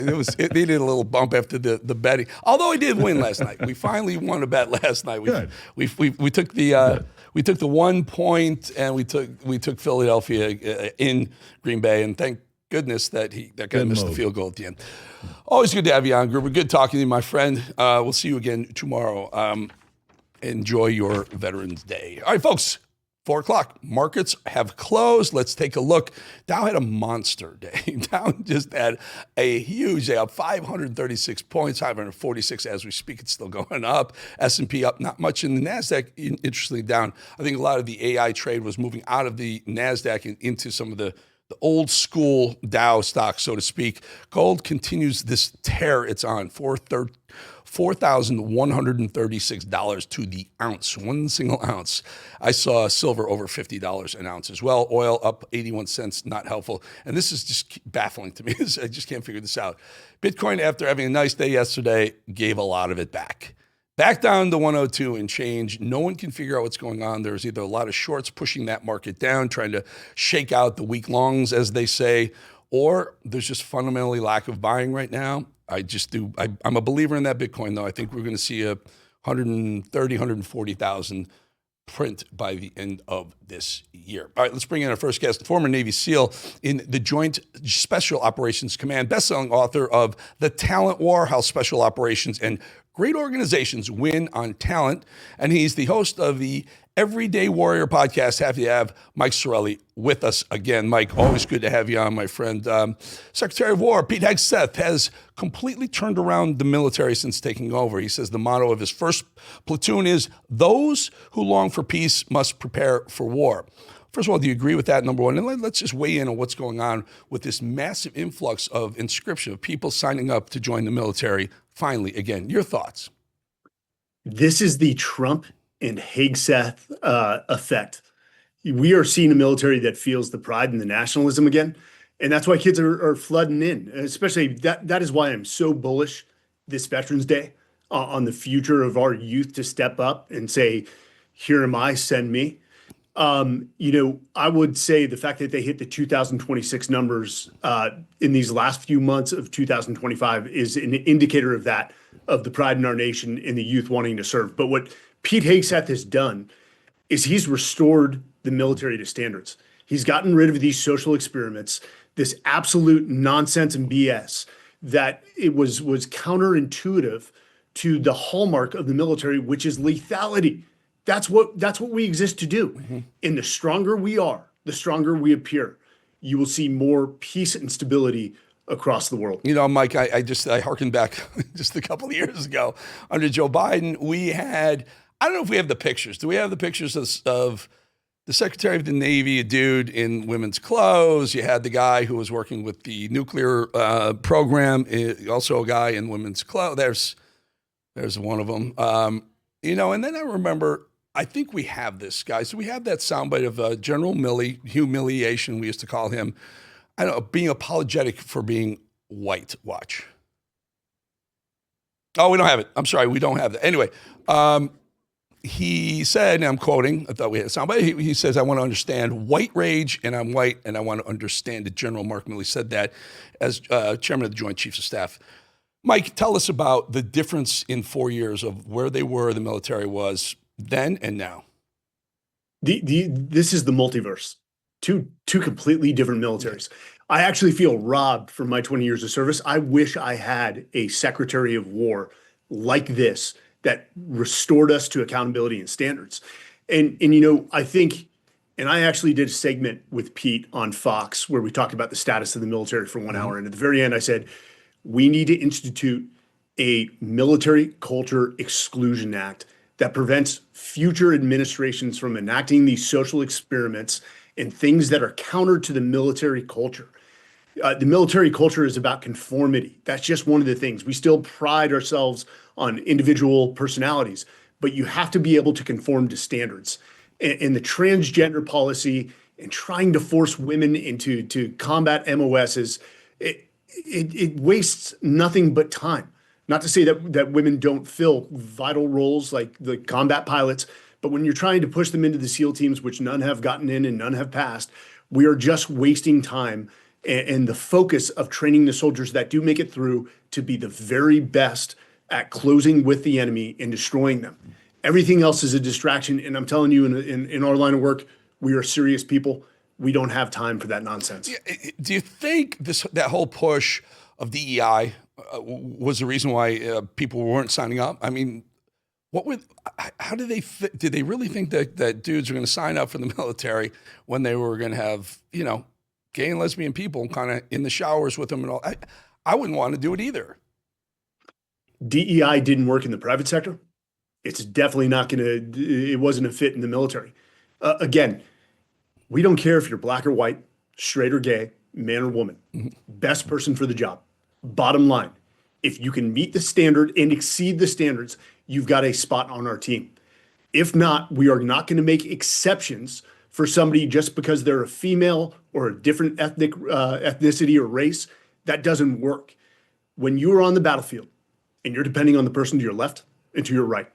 It needed a little bump after the betting. Although he did win last night. We finally won a bet last night. We took the we took the 1 point and we took Philadelphia in Green Bay, and thank goodness that guy missed the field goal at the end. Always good to have you on, Gruber. Good talking to you, my friend. We'll see you again tomorrow. Enjoy your Veterans Day. All right, folks. 4 o'clock. Markets have closed. Let's take a look. Dow had a monster day. Dow just had a huge day, up 536 points, 546 as we speak. It's still going up. S&P up not much in the Nasdaq, interestingly down. I think a lot of the AI trade was moving out of the Nasdaq and into some of the old school Dow stocks, so to speak. Gold continues this tear it's on, $4,136 to the ounce, one single ounce. I saw silver over $50 an ounce as well. Oil up 81 cents, not helpful. And this is just baffling to me. I just can't figure this out. Bitcoin, after having a nice day yesterday, gave a lot of it back. Back down to 102 and change. No one can figure out what's going on. There's either a lot of shorts pushing that market down, trying to shake out the weak longs, as they say, or there's just fundamentally lack of buying right now. I'm a believer in that Bitcoin, though. I think we're going to see a 130, 140,000 print by the end of this year. All right, let's bring in our first guest, former Navy SEAL in the Joint Special Operations Command, best-selling author of The Talent War, How Special Operations and Great Organizations Win on Talent. And he's the host of the Everyday Warrior podcast. Happy to have Mike Cirelli with us again. Mike, always good to have you on, my friend. Secretary of War Pete Hegseth has completely turned around the military since taking over. He says the motto of his first platoon is, "Those who long for peace must prepare for war." First of all, do you agree with that, number one? And let's just weigh in on what's going on with this massive influx of inscription of people signing up to join the military. Finally, again, your thoughts. This is the Trump and Hegseth effect. We are seeing a military that feels the pride and the nationalism again. And that's why kids are flooding in. Especially that is why I'm so bullish this Veterans Day on the future of our youth to step up and say, here am I, send me. I would say the fact that they hit the 2026 numbers in these last few months of 2025 is an indicator of that, of the pride in our nation and the youth wanting to serve. But what Pete Hegseth has done is he's restored the military to standards. He's gotten rid of these social experiments, this absolute nonsense and BS that it was counterintuitive to the hallmark of the military, which is lethality. That's what we exist to do. Mm-hmm. And the stronger we are, the stronger we appear. You will see more peace and stability across the world. You know, Mike, I harken back just a couple of years ago under Joe Biden. We had, I don't know if we have the pictures. Do we have the pictures of the Secretary of the Navy, a dude in women's clothes? You had the guy who was working with the nuclear program, also a guy in women's clothes. There's one of them. And then I remember, I think we have this, guys. So we have that soundbite of General Milley, humiliation, we used to call him. I don't know, being apologetic for being white. Watch. Oh, we don't have it. I'm sorry, we don't have that. Anyway, he said, and I'm quoting, I thought we had a soundbite. He says, "I want to understand white rage, and I'm white, and I want to understand it." General Mark Milley said that as chairman of the Joint Chiefs of Staff. Mike, tell us about the difference in 4 years of where they were, the military was then and now. This is the multiverse. Two completely different militaries. I actually feel robbed from my 20 years of service. I wish I had a Secretary of War like this that restored us to accountability and standards. And I think, and I actually did a segment with Pete on Fox where we talked about the status of the military for 1 hour. And at the very end, I said, we need to institute a military culture exclusion act that prevents future administrations from enacting these social experiments and things that are counter to the military culture. The military culture is about conformity. That's just one of the things. We still pride ourselves on individual personalities, but you have to be able to conform to standards. And the transgender policy and trying to force women into combat MOSs, it wastes nothing but time. Not to say that women don't fill vital roles like the combat pilots, but when you're trying to push them into the SEAL teams, which none have gotten in and none have passed, we are just wasting time and the focus of training the soldiers that do make it through to be the very best at closing with the enemy and destroying them. Everything else is a distraction. And I'm telling you, in our line of work, we are serious people. We don't have time for that nonsense. Do you think that whole push of DEI was the reason why people weren't signing up? I mean, how did did they really think that dudes were going to sign up for the military when they were going to have, gay and lesbian people kind of in the showers with them and all? I wouldn't want to do it either. DEI didn't work in the private sector. It's definitely not going to, it wasn't a fit in the military. Again, we don't care if you're black or white, straight or gay, man or woman. Best person for the job. Bottom line, if you can meet the standard and exceed the standards, you've got a spot on our team. If not, we are not going to make exceptions for somebody just because they're a female or a different ethnicity or race. That doesn't work. When you are on the battlefield and you're depending on the person to your left and to your right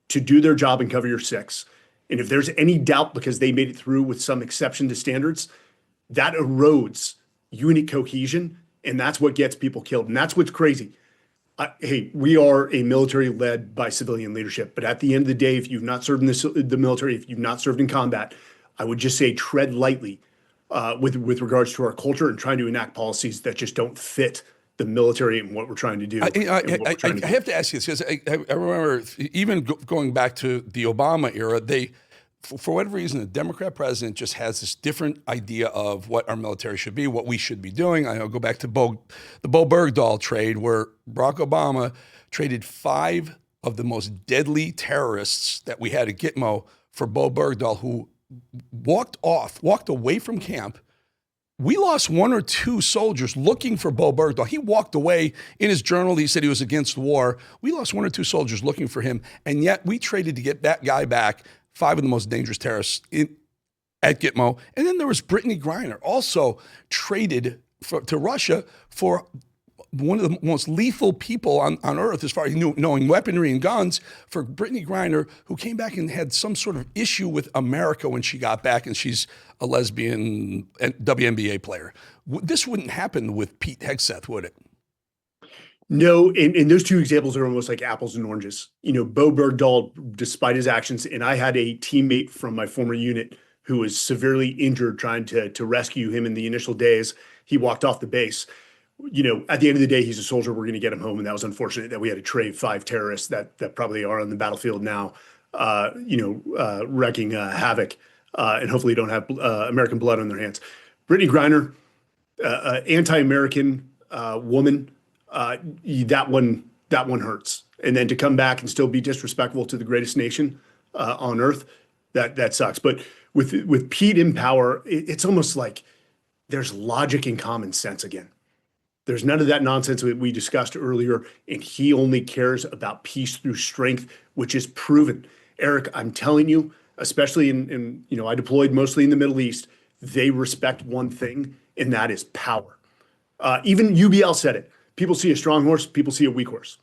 to do their job and cover your six, and if there's any doubt because they made it through with some exception to standards, that erodes unit cohesion, and that's what gets people killed. And that's what's crazy. Hey, we are a military led by civilian leadership, but at the end of the day, if you've not served in the military, if you've not served in combat, I would just say tread lightly with regards to our culture and trying to enact policies that just don't fit the military and what we're trying to do. I have to ask you this because I remember even going back to the Obama era, for whatever reason, the Democrat president just has this different idea of what our military should be, what we should be doing. I'll go back to the Bo Bergdahl trade, where Barack Obama traded 5 of the most deadly terrorists that we had at Gitmo for Bo Bergdahl, who walked away from camp. We lost 1 or 2 soldiers looking for Bo Bergdahl. He walked away. In his journal, he said he was against war. We lost 1 or 2 soldiers looking for him, and yet we traded to get that guy back 5 of the most dangerous terrorists at Gitmo. And then there was Brittany Griner, also traded to Russia for one of the most lethal people on earth as far as knowing weaponry and guns, for Brittany Griner, who came back and had some sort of issue with America when she got back, and she's a lesbian WNBA player. This wouldn't happen with Pete Hegseth, would it? No, and those 2 examples are almost like apples and oranges. Bo Bergdahl, despite his actions, and I had a teammate from my former unit who was severely injured trying to rescue him in the initial days. He walked off the base. At the end of the day, he's a soldier. We're going to get him home. And that was unfortunate that we had to trade 5 terrorists that probably are on the battlefield now, wreaking havoc, and hopefully don't have American blood on their hands. Brittany Griner, anti-American woman, that one hurts. And then to come back and still be disrespectful to the greatest nation on earth, that sucks. But with Pete in power, it's almost like there's logic and common sense again. There's none of that nonsense that we discussed earlier, and he only cares about peace through strength, which is proven. Eric, I'm telling you, especially in I deployed mostly in the Middle East, they respect one thing, and that is power. Even UBL said it. People see a strong horse, people see a weak horse.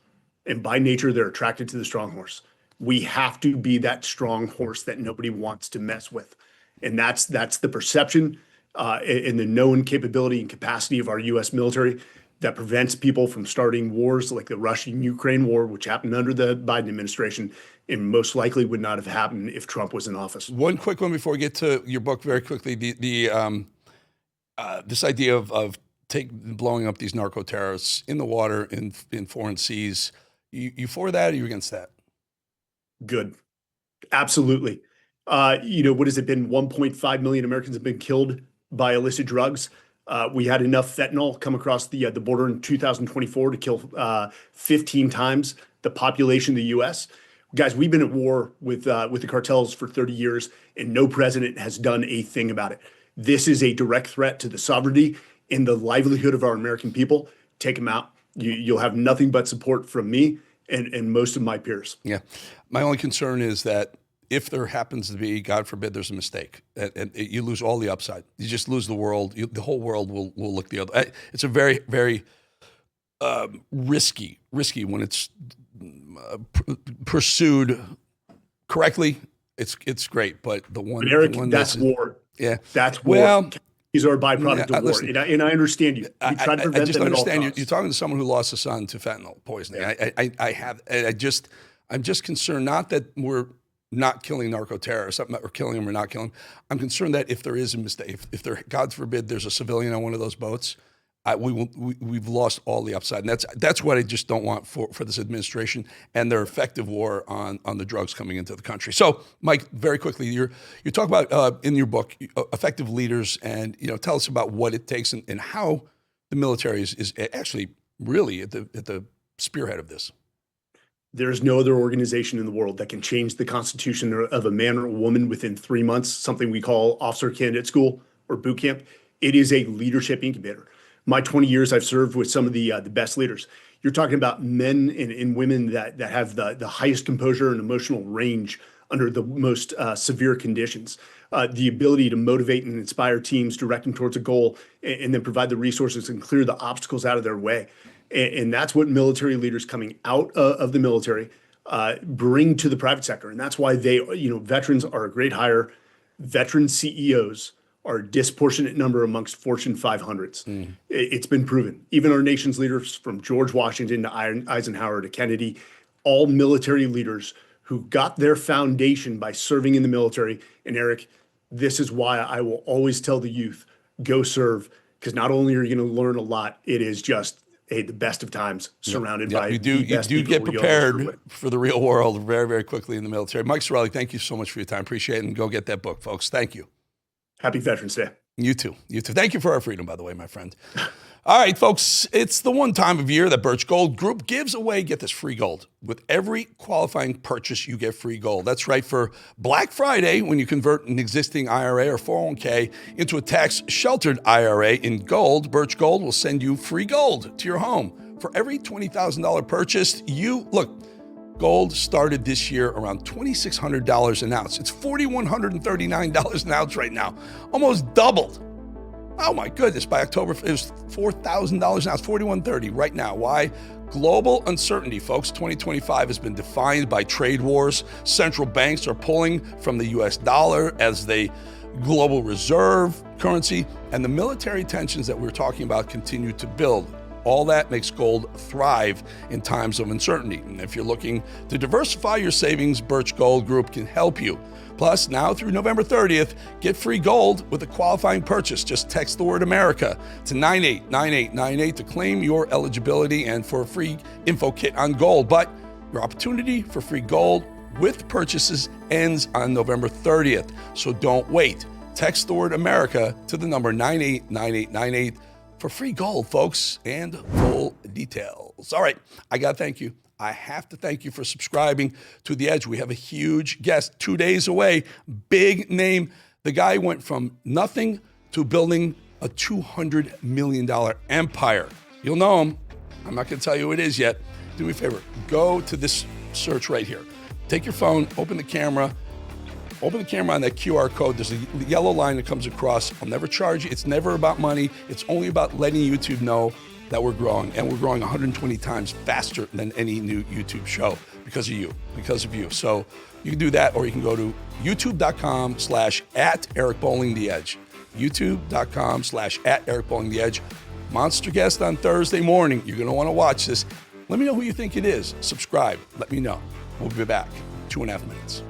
And by nature, they're attracted to the strong horse. We have to be that strong horse that nobody wants to mess with. And that's the perception and the known capability and capacity of our U.S. military that prevents people from starting wars like the Russian-Ukraine war, which happened under the Biden administration and most likely would not have happened if Trump was in office. One quick one before we get to your book very quickly. This idea of blowing up these narco-terrorists in the water, in foreign seas. You for that, or you against that? Good. Absolutely. What has it been? 1.5 million Americans have been killed by illicit drugs. We had enough fentanyl come across the border in 2024 to kill 15 times the population of the U.S. Guys, we've been at war with the cartels for 30 years, and no president has done a thing about it. This is a direct threat to the sovereignty and the livelihood of our American people. Take them out. You'll have nothing but support from me and most of my peers. Yeah. My only concern is that if there happens to be, God forbid, there's a mistake, and you lose all the upside. You just lose the world. The whole world will look the other. It's a very, very risky when it's pursued correctly. It's great, but Eric, that's war. Yeah, that's war. Well, These are a byproduct Yeah, of war, listen, and I understand you. You try to prevent I just them at all understand costs. you're talking to someone who lost a son to fentanyl poisoning. Yeah. I'm just concerned not that we're not killing narco-terrorists or killing them or not killing them. I'm concerned that if there is a mistake, if there, God forbid, there's a civilian on one of those boats, we've lost all the upside, and that's what I just don't want for this administration and their effective war on the drugs coming into the country. So, Mike, very quickly, you talk about in your book effective leaders, and tell us about what it takes and how the military is actually really at the spearhead of this. There's no other organization in the world that can change the constitution of a man or a woman within 3 months, something we call officer candidate school or boot camp. It is a leadership incubator. My 20 years, I've served with some of the best leaders. You're talking about men and women that have the highest composure and emotional range under the most severe conditions. The ability to motivate and inspire teams, direct them towards a goal, and then provide the resources and clear the obstacles out of their way. And that's what military leaders coming out of the military bring to the private sector. And that's why veterans are a great hire. Veteran CEOs are a disproportionate number amongst Fortune 500s. It's been proven. Even our nation's leaders, from George Washington to Eisenhower to Kennedy, all military leaders who got their foundation by serving in the military. And Eric, this is why I will always tell the youth, go serve, because not only are you going to learn a lot, it is just the best of times surrounded by you do get prepared for the real world very, very quickly in the military. Mike Cirelli, thank you so much for your time. Appreciate it, and go get that book, folks. Thank you. Happy Veterans Day. You too. You too. Thank you for our freedom, by the way, my friend. All right, folks, it's the one time of year that Birch Gold Group gives away, get this, free gold. With every qualifying purchase, you get free gold. That's right. For Black Friday, when you convert an existing IRA or 401k into a tax-sheltered IRA in gold, Birch Gold will send you free gold to your home. For every $20,000 purchase, gold started this year around $2,600 an ounce. It's $4,139 an ounce right now, almost doubled. Oh my goodness, by October, it was $4,000 an ounce, $4,130 right now. Why? Global uncertainty, folks. 2025 has been defined by trade wars. Central banks are pulling from the US dollar as the global reserve currency, and the military tensions that we're talking about continue to build. All that makes gold thrive in times of uncertainty. And if you're looking to diversify your savings, Birch Gold Group can help you. Plus, now through November 30th, get free gold with a qualifying purchase. Just text the word America to 989898 to claim your eligibility and for a free info kit on gold. But your opportunity for free gold with purchases ends on November 30th. So don't wait. Text the word America to the number 989898 for free gold, folks, and full details. All right, I got to thank you. I have to thank you for subscribing to The Edge. We have a huge guest 2 days away, big name. The guy went from nothing to building a $200 million empire. You'll know him. I'm not going to tell you who it is yet. Do me a favor, go to this search right here. Take your phone, open the camera on that QR code. There's a yellow line that comes across. I'll never charge you. It's never about money. It's only about letting YouTube know that we're growing, and we're growing 120 times faster than any new YouTube show because of you. So you can do that, or you can go to youtube.com/@EricBowlingTheEdge. youtube.com/@EricBowlingTheEdge. Monster guest on Thursday morning. You're going to want to watch this. Let me know who you think it is. Subscribe. Let me know. We'll be back. 2.5 minutes.